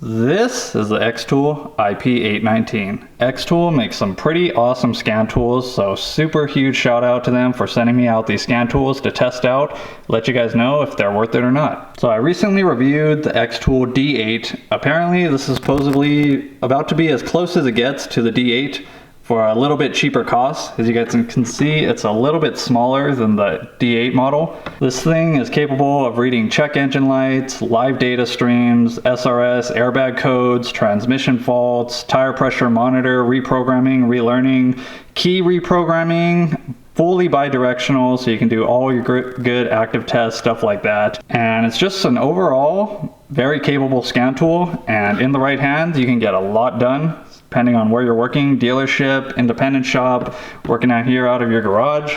This is the XTool IP819. XTool makes some pretty awesome scan tools, so super huge shout out to them for sending me out these scan tools to test out, let you guys know if they're worth it or not. So I recently reviewed the XTool D8. Apparently this is supposedly about to be as close as it gets to the D8 for a little bit cheaper cost. As you guys can see, it's a little bit smaller than the D8 model. This thing is capable of reading check engine lights, live data streams, SRS, airbag codes, transmission faults, tire pressure monitor, reprogramming, relearning, key reprogramming, fully bi-directional, so you can do all your good active tests, stuff like that. And it's just an overall very capable scan tool, and in the right hands you can get a lot done, depending on where you're working, dealership, independent shop, working out here out of your garage.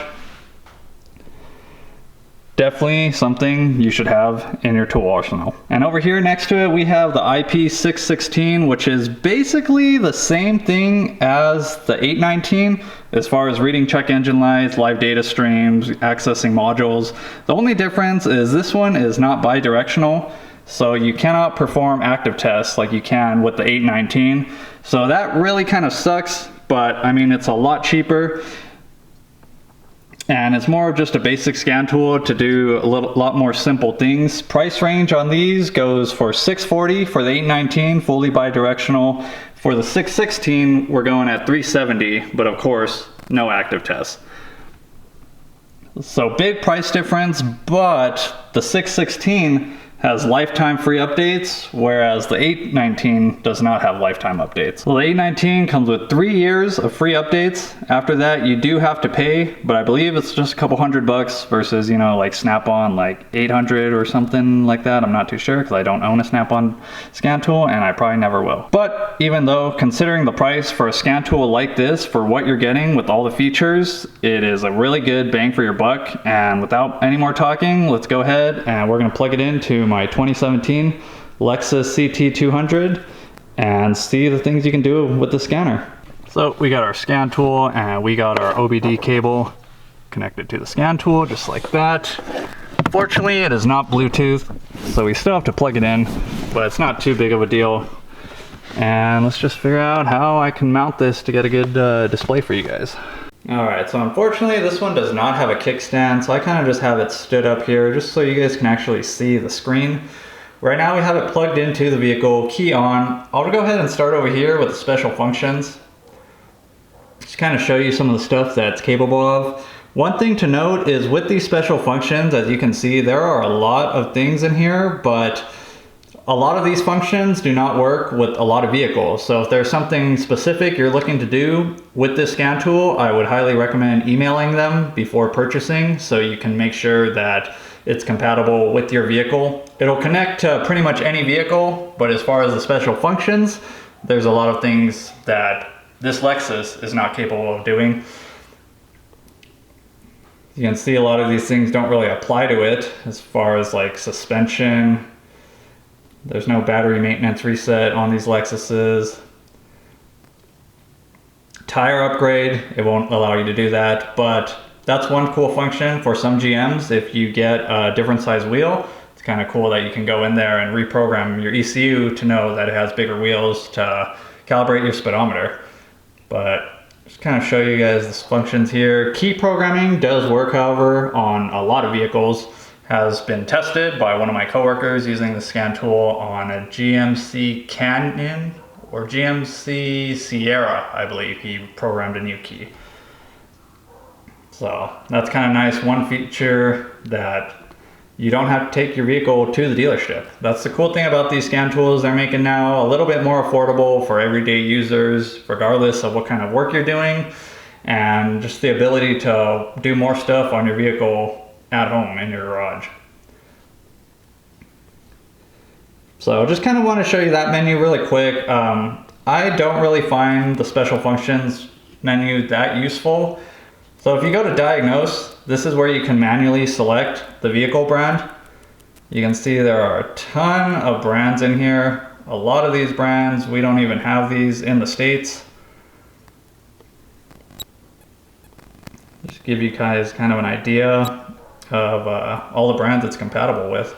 Definitely something you should have in your tool arsenal. And over here next to it we have the IP616, which is basically the same thing as the 819 as far as reading check engine lights, live data streams, accessing modules. The only difference is this one is not bi-directional, so you cannot perform active tests like you can with the 819. So that really kind of sucks, but I mean, it's a lot cheaper. And it's more of just a basic scan tool to do a lot more simple things. Price range on these goes for $640 for the 819, fully bi-directional. For the 616, we're going at $370, but of course, no active tests. So big price difference, but the 616 has lifetime free updates, whereas the 819 does not have lifetime updates. Well, the 819 comes with 3 years of free updates. After that, you do have to pay, but I believe it's just a couple $100 versus, you know, like Snap-on, like 800 or something like that. I'm not too sure because I don't own a Snap-on scan tool, and I probably never will. But even though, considering the price for a scan tool like this, for what you're getting with all the features, it is a really good bang for your buck. And without any more talking, let's go ahead and we're gonna plug it into my 2017 Lexus CT200 and see the things you can do with the scanner. So we got our scan tool and we got our OBD cable connected to the scan tool just like that. Fortunately, it is not Bluetooth, so we still have to plug it in, but it's not too big of a deal. And let's just figure out how I can mount this to get a good display for you guys. Alright, so unfortunately this one does not have a kickstand, so I kind of just have it stood up here just so you guys can actually see the screen. Right now we have it plugged into the vehicle, key on. I'll go ahead and start over here with the special functions. Just kind of show you some of the stuff that's capable of. One thing to note is with these special functions, as you can see, there are a lot of things in here, but a lot of these functions do not work with a lot of vehicles. So if there's something specific you're looking to do with this scan tool, I would highly recommend emailing them before purchasing so you can make sure that it's compatible with your vehicle. It'll connect to pretty much any vehicle, but as far as the special functions, there's a lot of things that this Lexus is not capable of doing. You can see a lot of these things don't really apply to it as far as like suspension. There's no battery maintenance reset on these Lexuses. Tire upgrade, it won't allow you to do that, but that's one cool function for some GMs. If you get a different size wheel, it's kind of cool that you can go in there and reprogram your ECU to know that it has bigger wheels to calibrate your speedometer. But just kind of show you guys the functions here. Key programming does work, however, on a lot of vehicles. Has been tested by one of my coworkers using the scan tool on a GMC Canyon or GMC Sierra, I believe. He programmed a new key. So that's kind of nice. One feature that you don't have to take your vehicle to the dealership. That's the cool thing about these scan tools they're making now. A little bit more affordable for everyday users, regardless of what kind of work you're doing. And just the ability to do more stuff on your vehicle at home in your garage. So just kind of want to show you that menu really quick. I don't really find the special functions menu that useful. So if you go to diagnose, this is where you can manually select the vehicle brand. You can see there are a ton of brands in here. A lot of these brands, we don't even have these in the States. Just give you guys kind of an idea of all the brands it's compatible with.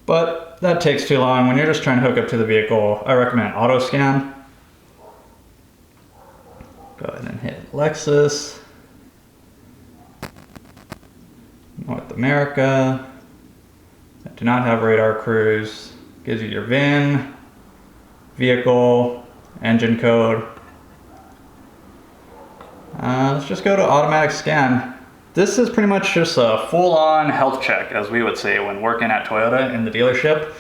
but that takes too long. When you're just trying to hook up to the vehicle, I recommend auto scan. Go ahead and hit Lexus, North America. I do not have radar cruise. Gives you your VIN, vehicle, engine code. Let's just go to automatic scan. This is pretty much just a full-on health check, as we would say when working at Toyota in the dealership.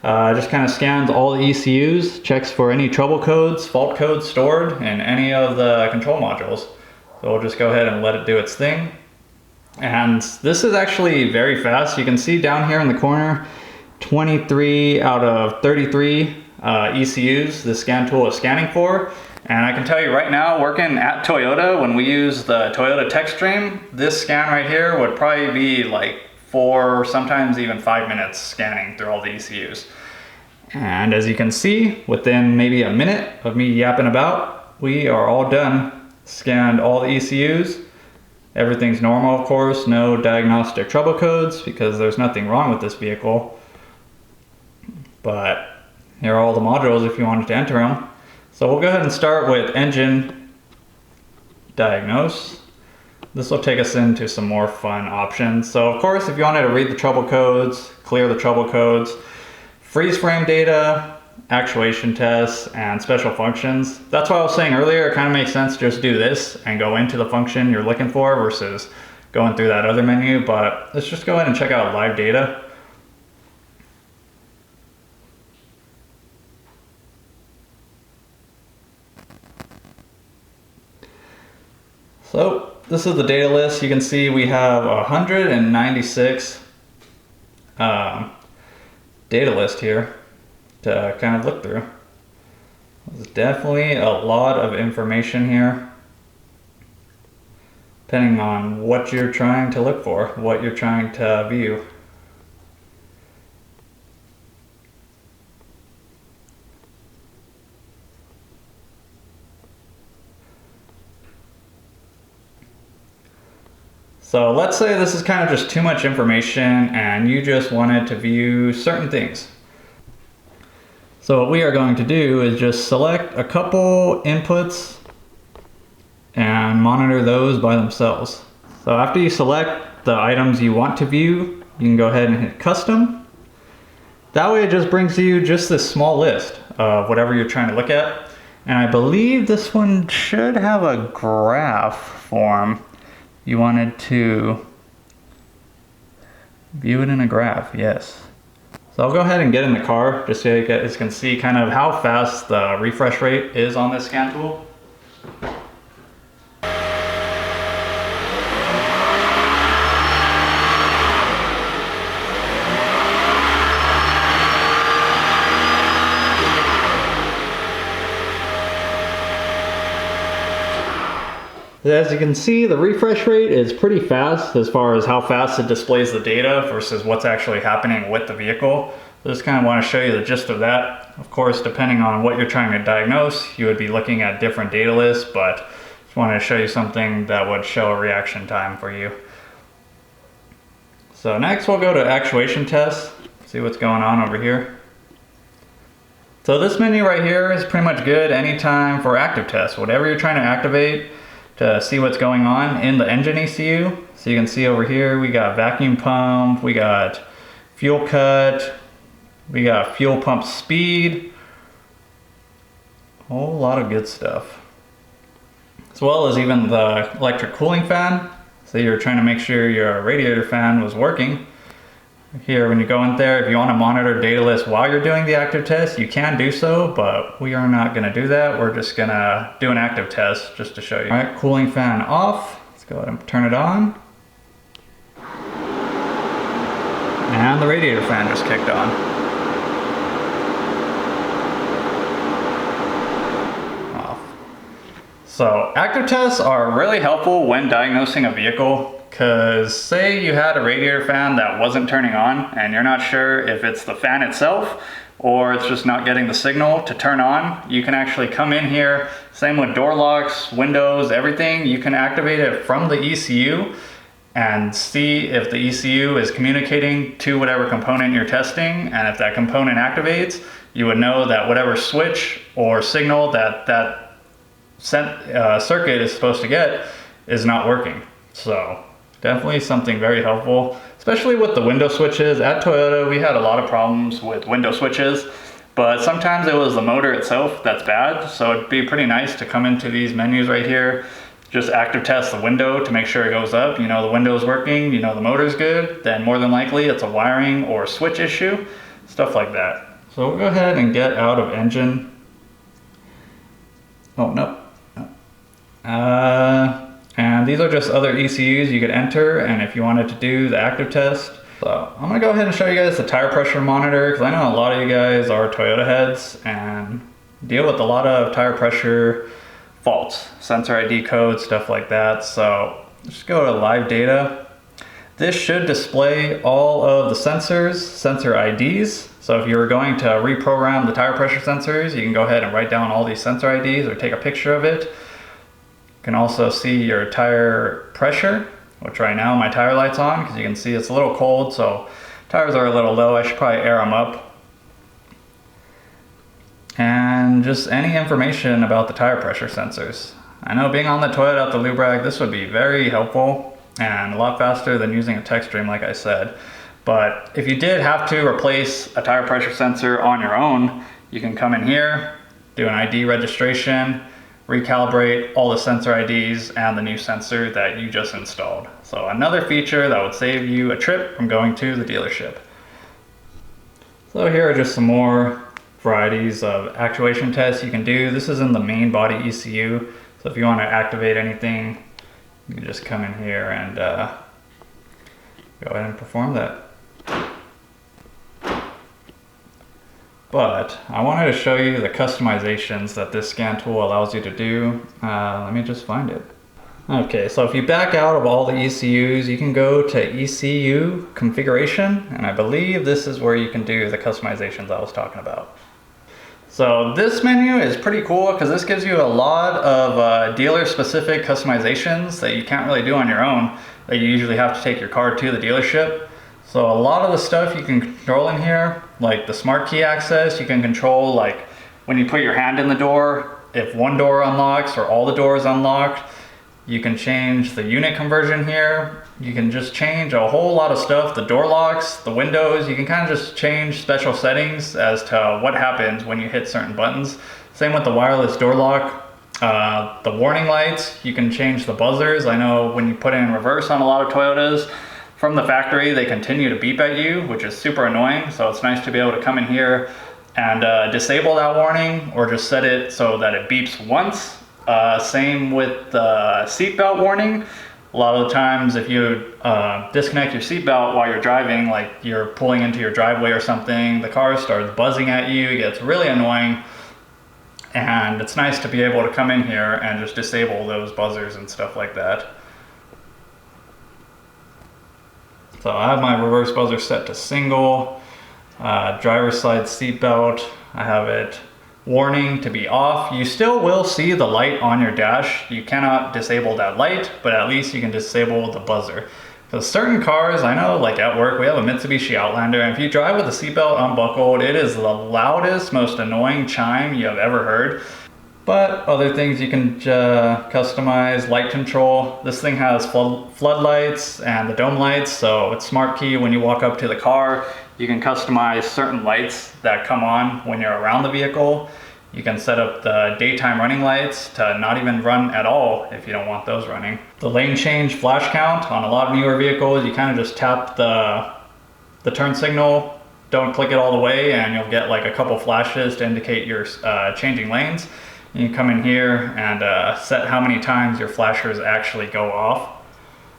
Just kind of scans all the ECUs, checks for any trouble codes, fault codes stored in any of the control modules. So we'll just go ahead and let it do its thing. And this is actually very fast. You can see down here in the corner, 23 out of 33 ECUs the scan tool is scanning for. And I can tell you right now, working at Toyota, when we use the Toyota TechStream, this scan right here would probably be like 4, sometimes even 5 minutes scanning through all the ECUs. And as you can see, within maybe a minute of me yapping about, we are all done. Scanned all the ECUs. Everything's normal, of course, no diagnostic trouble codes because there's nothing wrong with this vehicle. But here are all the modules if you wanted to enter them. So we'll go ahead and start with engine diagnose. This will take us into some more fun options. So of course, if you wanted to read the trouble codes, clear the trouble codes, freeze frame data, actuation tests, and special functions. That's why I was saying earlier, it kind of makes sense to just do this and go into the function you're looking for versus going through that other menu. But let's just go ahead and check out live data. So this is the data list. You can see we have 196 data list here to kind of look through. There's definitely a lot of information here, depending on what you're trying to look for, what you're trying to view. So let's say this is kind of just too much information and you just wanted to view certain things. So what we are going to do is just select a couple inputs and monitor those by themselves. So after you select the items you want to view, you can go ahead and hit custom. That way it just brings you just this small list of whatever you're trying to look at. And I believe this one should have a graph form. You wanted to view it in a graph, yes. So I'll go ahead and get in the car just so you guys can see kind of how fast the refresh rate is on this scan tool. As you can see, the refresh rate is pretty fast as far as how fast it displays the data versus what's actually happening with the vehicle. So just kind of want to show you the gist of that. Of course, depending on what you're trying to diagnose, you would be looking at different data lists, but just wanted to show you something that would show a reaction time for you. So next we'll go to actuation tests, see what's going on over here. So this menu right here is pretty much good anytime for active tests. Whatever you're trying to activate, to see what's going on in the engine ECU. So you can see over here, we got vacuum pump, we got fuel cut, we got fuel pump speed, a whole lot of good stuff. As well as even the electric cooling fan. So you're trying to make sure your radiator fan was working. Here, when you go in there, if you want to monitor data list while you're doing the active test, you can do so, but we are not going to do that. We're just going to do an active test just to show you. All right, cooling fan off. Let's go ahead and turn it on. And the radiator fan just kicked on. Off. So active tests are really helpful when diagnosing a vehicle. Because say you had a radiator fan that wasn't turning on and you're not sure if it's the fan itself or it's just not getting the signal to turn on, you can actually come in here, same with door locks, windows, everything, you can activate it from the ECU and see if the ECU is communicating to whatever component you're testing, and if that component activates, you would know that whatever switch or signal that circuit is supposed to get is not working. So definitely something very helpful, especially with the window switches. At Toyota, we had a lot of problems with window switches, but sometimes it was the motor itself that's bad. So it'd be pretty nice to come into these menus right here, just active test the window to make sure it goes up. You know the window's working, you know the motor's good, then more than likely it's a wiring or switch issue, stuff like that. So we'll go ahead and get out of engine. Oh, no. And these are just other ECUs you could enter, and if you wanted to do the active test. So I'm gonna go ahead and show you guys the tire pressure monitor, because I know a lot of you guys are Toyota heads and deal with a lot of tire pressure faults, sensor ID codes, stuff like that. So just go to live data. This should display all of the sensors, sensor IDs. So if you were going to reprogram the tire pressure sensors, you can go ahead and write down all these sensor IDs or take a picture of it. You can also see your tire pressure, which right now my tire light's on because you can see it's a little cold, so tires are a little low. I should probably air them up. And just any information about the tire pressure sensors. I know being on the Toyota at the lube rack, this would be very helpful and a lot faster than using a tech stream, like I said. But if you did have to replace a tire pressure sensor on your own, you can come in here, do an ID registration, recalibrate all the sensor IDs and the new sensor that you just installed. So another feature that would save you a trip from going to the dealership. So here are just some more varieties of actuation tests you can do. This is in the main body ECU. So if you want to activate anything, you can just come in here and go ahead and perform that. But I wanted to show you the customizations that this scan tool allows you to do. Let me just find it. Okay, so if you back out of all the ECUs, you can go to ECU configuration, and I believe this is where you can do the customizations I was talking about. So this menu is pretty cool because this gives you a lot of dealer-specific customizations that you can't really do on your own, that you usually have to take your car to the dealership. So a lot of the stuff you can control in here, like the smart key access, you can control like when you put your hand in the door, if one door unlocks or all the doors unlocked. You can change the unit conversion here. You can just change a whole lot of stuff. The door locks, the windows, you can kind of just change special settings as to what happens when you hit certain buttons. Same with the wireless door lock. The warning lights, you can change the buzzers. I know when you put it in reverse on a lot of Toyotas, from the factory, they continue to beep at you, which is super annoying. So it's nice to be able to come in here and disable that warning or just set it so that it beeps once. Same with the seatbelt warning. A lot of the times if you disconnect your seatbelt while you're driving, like you're pulling into your driveway or something, the car starts buzzing at you, it gets really annoying. And it's nice to be able to come in here and just disable those buzzers and stuff like that. So I have my reverse buzzer set to single, driver's side seatbelt, I have it warning to be off. You still will see the light on your dash. You cannot disable that light, but at least you can disable the buzzer. Because certain cars, I know like at work, we have a Mitsubishi Outlander, and if you drive with the seatbelt unbuckled, it is the loudest, most annoying chime you have ever heard. But other things you can customize, light control. This thing has floodlights and the dome lights, so it's smart key when you walk up to the car. You can customize certain lights that come on when you're around the vehicle. You can set up the daytime running lights to not even run at all if you don't want those running. The lane change flash count on a lot of newer vehicles, you kind of just tap the turn signal, don't click it all the way, and you'll get like a couple flashes to indicate you're changing lanes. You can come in here and set how many times your flashers actually go off.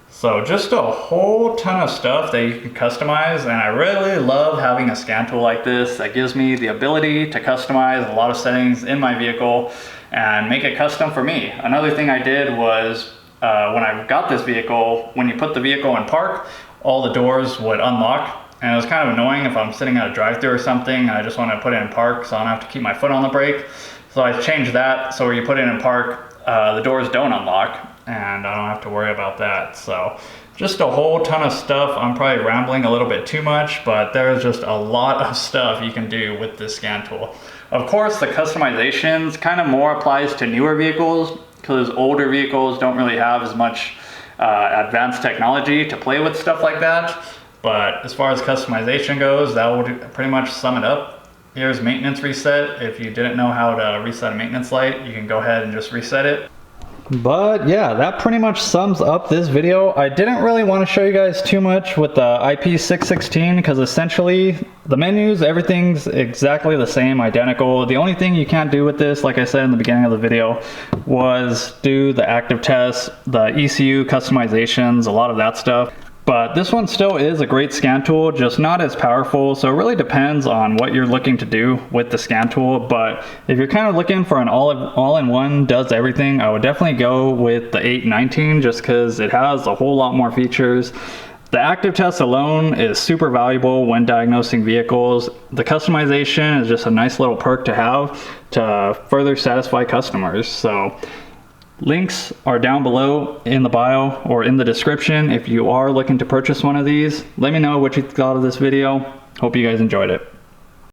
So just a whole ton of stuff that you can customize, and I really love having a scan tool like this that gives me the ability to customize a lot of settings in my vehicle and make it custom for me. Another thing I did was when I got this vehicle, when you put the vehicle in park, all the doors would unlock, and it was kind of annoying if I'm sitting at a drive-thru or something and I just want to put it in park so I don't have to keep my foot on the brake. So I changed that so where you put it in park, the doors don't unlock. and I don't have to worry about that. So just a whole ton of stuff. I'm probably rambling a little bit too much, but there's just a lot of stuff you can do with this scan tool. Of course, the customizations kind of more applies to newer vehicles, because older vehicles don't really have as much advanced technology to play with stuff like that. But as far as customization goes, that would pretty much sum it up. Here's maintenance reset. If you didn't know how to reset a maintenance light, you can go ahead and just reset it. But yeah, that pretty much sums up this video. I didn't really want to show you guys too much with the IP616 because essentially the menus, everything's exactly the same, identical. The only thing you can't do with this, like I said in the beginning of the video, was do the active tests, the ECU customizations, a lot of that stuff. But this one still is a great scan tool, just not as powerful. So it really depends on what you're looking to do with the scan tool. But if you're kind of looking for an all-in-one, does everything, I would definitely go with the 819 just because it has a whole lot more features. The active test alone is super valuable when diagnosing vehicles. The customization is just a nice little perk to have to further satisfy customers. So links are down below in the bio or in the description if you are looking to purchase one of these. Let me know what you thought of this video. Hope you guys enjoyed it.